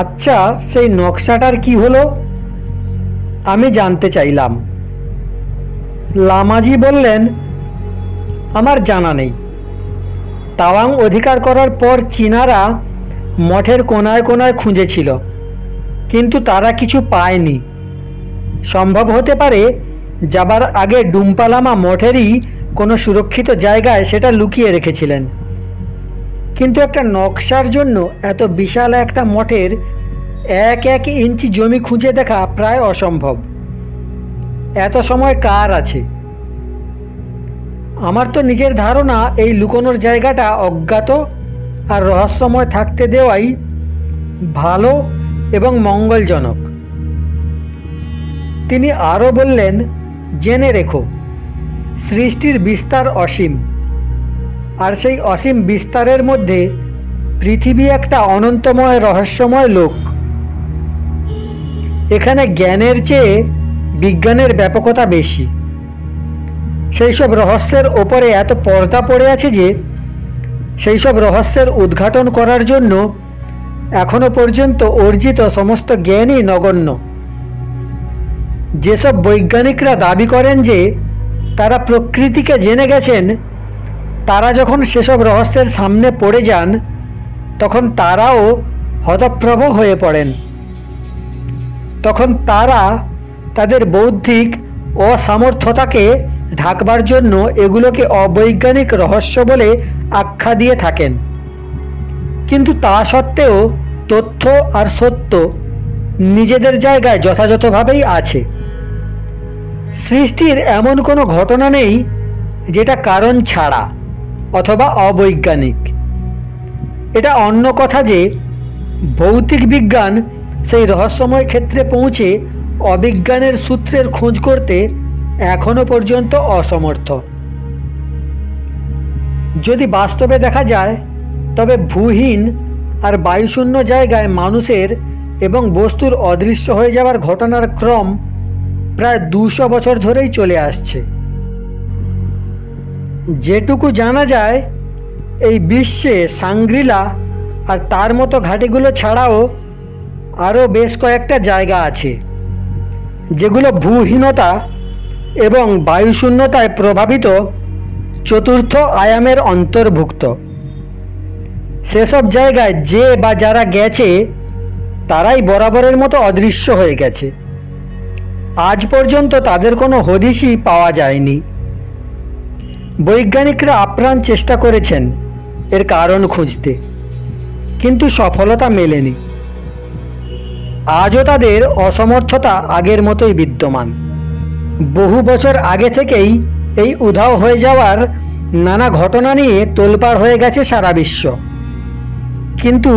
আচ্ছা, সেই নকশাটার কি হলো? আমি জানতে চাইলাম। লামাজি বললেন, আমার জানা নেই। তাওয়াং অধিকার করার পর চীনারা মঠের কোনায় কোনায় খুঁজেছিল, কিন্তু তারা কিছু পায়নি। সম্ভব হতে পারে যাবার আগে ডুম্পা লামা মঠেরই কোনো সুরক্ষিত জায়গায় সেটা লুকিয়ে রেখেছিলেন। কিন্তু একটা নকশার জন্য এত বিশাল একটা মঠের 1 ইঞ্চি জমি খুঁজে দেখা প্রায় অসম্ভব। এত সময় কার আছে? আমার তো নিজের ধারণা এই লুকোনোর জায়গাটা অজ্ঞাত আর রহস্যময় থাকতে দেওয়াই ভালো এবং মঙ্গলজনক। তিনি আরও বললেন, জেনে রেখো, সৃষ্টির বিস্তার অসীম, আর সেই অসীম বিস্তারের মধ্যে পৃথিবী একটা অনন্তময় রহস্যময় লোক। এখানে জ্ঞানের চেয়ে বিজ্ঞানের ব্যাপকতা বেশি। সেই সব রহস্যের ওপরে এত পর্দা পড়ে আছে যে সেই সব রহস্যের উদ্ঘাটন করার জন্য এখনো পর্যন্ত অর্জিত সমস্ত জ্ঞানই নগণ্য। যেসব বৈজ্ঞানিকরা দাবি করেন যে তারা প্রকৃতিকে জেনে গেছেন, তারা যখন সেসব রহস্যের সামনে পড়ে যান তখন তারাও হতপ্রভ হয়ে পড়েন। তখন তারা তাদের বৌদ্ধিক অসামর্থ্যতাকে ঢাকবার জন্য এগুলোকে অবৈজ্ঞানিক রহস্য বলে আখ্যা দিয়ে থাকেন। কিন্তু তা সত্ত্বেও তথ্য আর সত্য নিজেদের জায়গায় যথাযথভাবেই আছে। সৃষ্টির এমন কোনো ঘটনা নেই যেটা কারণ ছাড়া অথবা অবৈজ্ঞানিক। এটা অন্য কথা যে ভৌতিক বিজ্ঞান সেই রহস্যময় ক্ষেত্রে পৌঁছে অবিজ্ঞানের সূত্রের খোঁজ করতে এখনো পর্যন্ত অসমর্থ। যদি বাস্তবে দেখা যায় তবে ভূহীন আর বায়ুশূন্য জায়গায় মানুষের এবং বস্তুর অদৃশ্য হয়ে যাওয়ার ঘটনার ক্রম প্রায় 200 বছর ধরেই চলে আসছে। যেটুকু জানা যায়, এই বিশ্বে সাংগ্রিলা আর তার মতো ঘাঁটিগুলো ছাড়াও আরও বেশ কয়েকটা জায়গা আছে যেগুলো ভূহীনতা এবং বায়ুশূন্যতায় প্রভাবিত চতুর্থ আয়ামের অন্তর্ভুক্ত। সেসব জায়গায় যে বা যারা গেছে তারাই বরাবরের মতো অদৃশ্য হয়ে গেছে। আজ পর্যন্ত তাদের কোনো হদিশই পাওয়া যায়নি। বৈজ্ঞানিকরা আপ্রাণ চেষ্টা করেছেন এর কারণ খুঁজতে, কিন্তু সফলতা মেলেনি। আজও তাদের অসমর্থতা আগের মতোই বিদ্যমান। বহু বছর আগে থেকেই এই উধাও হয়ে যাওয়ার নানা ঘটনা নিয়ে তোলপাড় হয়ে গেছে সারা বিশ্ব। কিন্তু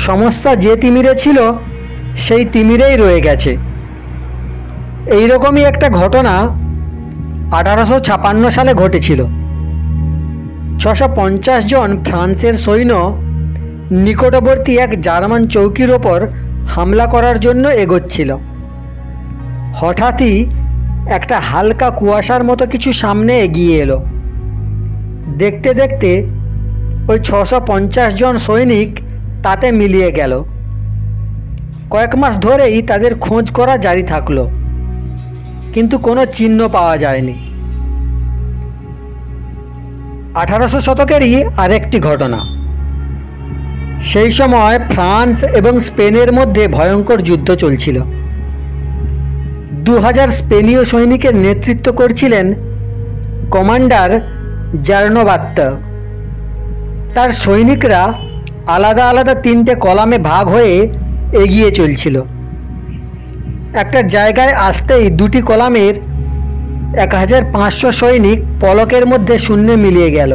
সমস্যা যে তিমিরে ছিল সেই তিমিরেই রয়ে গেছে। এইরকমই একটা ঘটনা 1856 সালে ঘটেছিল। 650 জন ফ্রান্সের সৈন্য নিকটবর্তী এক জার্মান চৌকির ওপর হামলা করার জন্য এগোচ্ছিল। হঠাৎই একটা হালকা কুয়াশার মতো কিছু সামনে এগিয়ে এলো। দেখতে দেখতে ওই 650 জন সৈনিক তাতে মিলিয়ে গেল। কয়েক মাস ধরেই তাদের খোঁজ করা জারি থাকলো, কিন্তু কোনো চিহ্ন পাওয়া যায়নি। 1800 শতকেরই আরেকটি ঘটনা। সেই সময় ফ্রান্স এবং স্পেনের মধ্যে ভয়ঙ্কর যুদ্ধ চলছিল। 2000 স্পেনীয় সৈনিকের নেতৃত্ব করছিলেন কমান্ডার জার্নোবাত্তা। তার সৈনিকরা আলাদা আলাদা 3টে কলামে ভাগ হয়ে এগিয়ে চলছিল। একটা জায়গায় আসতেই 2টি কলামের 1500 সৈনিক পলকের মধ্যে শূন্যে মিলিয়ে গেল।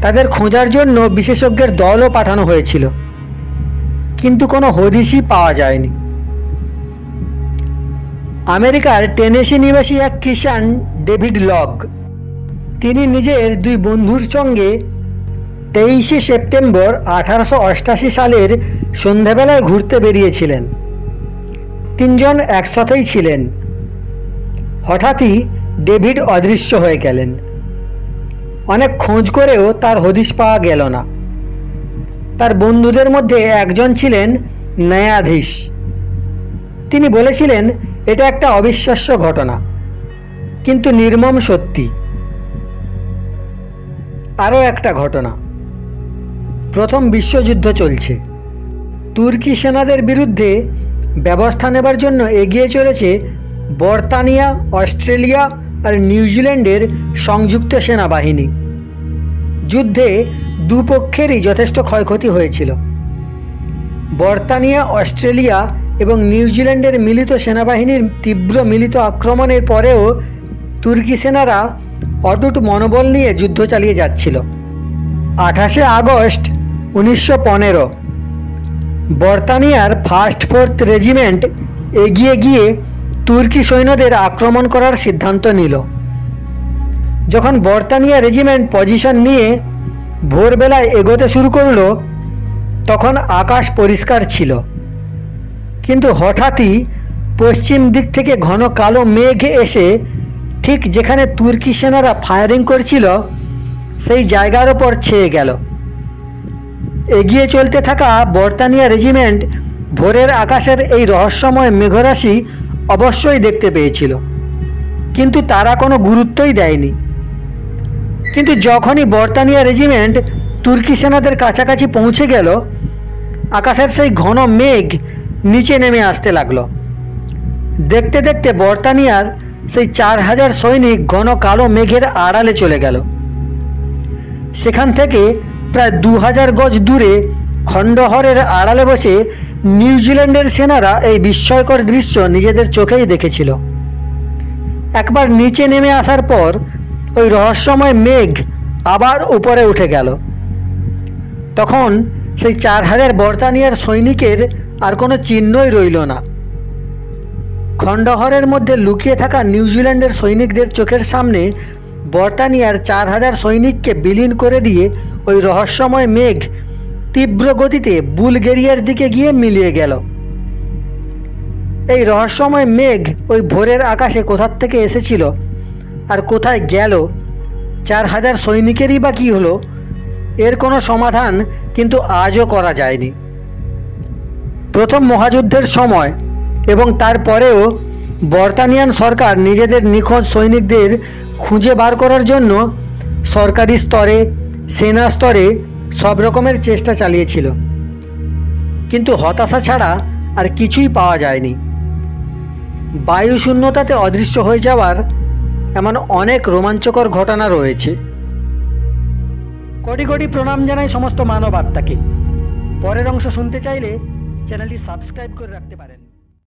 তাদের খোঁজার জন্য বিশেষজ্ঞের দলও পাঠানো হয়েছিল, কিন্তু কোনো হদিশই পাওয়া যায়নি। আমেরিকার টেনেসি নিবাসী এক কিষান ডেভিড লগ, তিনি নিজের 2 বন্ধুর সঙ্গে 23শে সেপ্টেম্বর 1888 সালের সন্ধ্যাবেলায় ঘুরতে বেরিয়েছিলেন। 3 জন একসাথেই ছিলেন। হঠাৎই ডেভিড অদৃশ্য হয়ে গেলেন। অনেক খোঁজ করেও তার হদিশ পাওয়া গেল না। তার বন্ধুদের মধ্যে একজন ছিলেন ন্যায়াধীশ। তিনি বলেছিলেন এটা একটা অবিশ্বাস্য ঘটনা, কিন্তু নির্মম সত্যি। আরও একটা ঘটনা। প্রথম বিশ্বযুদ্ধ চলছে। তুর্কি সেনাদের বিরুদ্ধে ব্যবস্থা নেবার জন্য এগিয়ে চলেছে বর্তানিয়া, অস্ট্রেলিয়া আর নিউজিল্যান্ডের সংযুক্ত সেনাবাহিনী। যুদ্ধে দুপক্ষেরই যথেষ্ট ক্ষয়ক্ষতি হয়েছিল। বর্তানিয়া, অস্ট্রেলিয়া এবং নিউজিল্যান্ডের মিলিত সেনাবাহিনীর তীব্র মিলিত আক্রমণের পরেও তুর্কি সেনারা অটুট মনোবল নিয়ে যুদ্ধ চালিয়ে যাচ্ছিল। 28 আগস্ট 1915 বর্তানিয়ার 4th রেজিমেন্ট এগিয়ে গিয়ে তুর্কি সৈন্যদের আক্রমণ করার সিদ্ধান্ত নিল। যখন বর্তানিয়া রেজিমেন্ট পজিশন নিয়ে ভোরবেলায় এগোতে শুরু করলো, তখন আকাশ পরিষ্কার ছিল, কিন্তু হঠাৎই পশ্চিম দিক থেকে ঘন কালো মেঘ এসে ঠিক যেখানে তুর্কি সেনারা ফায়ারিং করছিল সেই জায়গার ওপর ছেয়ে গেল। এগিয়ে চলতে থাকা বর্তানিয়া রেজিমেন্ট ভোরের আকাশের এই রহস্যময় মেঘরাশি অবশ্যই দেখতে পেয়েছিল, কিন্তু তারা কোনো গুরুত্বই দেয়নি। কিন্তু যখনই বর্তানিয়া রেজিমেন্ট তুর্কি সেনাদের কাছাকাছি পৌঁছে গেল, আকাশের সেই ঘন মেঘ নিচে নেমে আসতে লাগলো। দেখতে দেখতে বর্তানিয়ার সেই 4000 সৈনিক ঘন কালো মেঘের আড়ালে চলে গেল। সেখান থেকে প্রায় 2000 গজ দূরে খণ্ডহরের আড়ালে বসে নিউজিল্যান্ডের সেনারা এই বিস্ময়কর দৃশ্য নিজেদের চোখেই দেখেছিল। একবার নিচে নেমে আসার পর ওই রহস্যময় মেঘ আবার উপরে উঠে গেল। তখন সেই 4000 বর্তানিয়ার সৈনিকের আর কোনো চিহ্নই রইল না। খণ্ডহরের মধ্যে লুকিয়ে থাকা নিউজিল্যান্ডের সৈনিকদের চোখের সামনে বর্তানিয়ার 4000 সৈনিককে বিলীন করে দিয়ে ওই রহস্যময় মেঘ তীব্র গতিতে বুলগেরিয়ার দিকে গিয়ে মিলিয়ে গেল। এই রহস্যময় মেঘ ওই ভোরের আকাশে কোথার থেকে এসেছিল আর কোথায় গেল, 4000 সৈনিকেরই বা কী হলো, এর কোনো সমাধান কিন্তু আজও করা যায়নি। প্রথম মহাযুদ্ধের সময় এবং তারপরেও বর্তানিয়ান সরকার নিজেদের নিখোঁজ সৈনিকদের খুঁজে বার করার জন্য সরকারি স্তরে, সেনা স্তরে সব রকমের চেষ্টা চালিয়েছিল, কিন্তু হতাশা ছাড়া আর কিছুই পাওয়া যায়নি। বায়ু শূন্যতাতে অদৃশ্য হয়ে যাওয়ার এমন অনেক রোমাঞ্চকর ঘটনা রয়েছে। কোটি কোটি প্রণাম জানাই সমস্ত মানব আত্মাকে। পরের অংশ শুনতে চাইলে চ্যানেলটি সাবস্ক্রাইব করে রাখতে পারেন।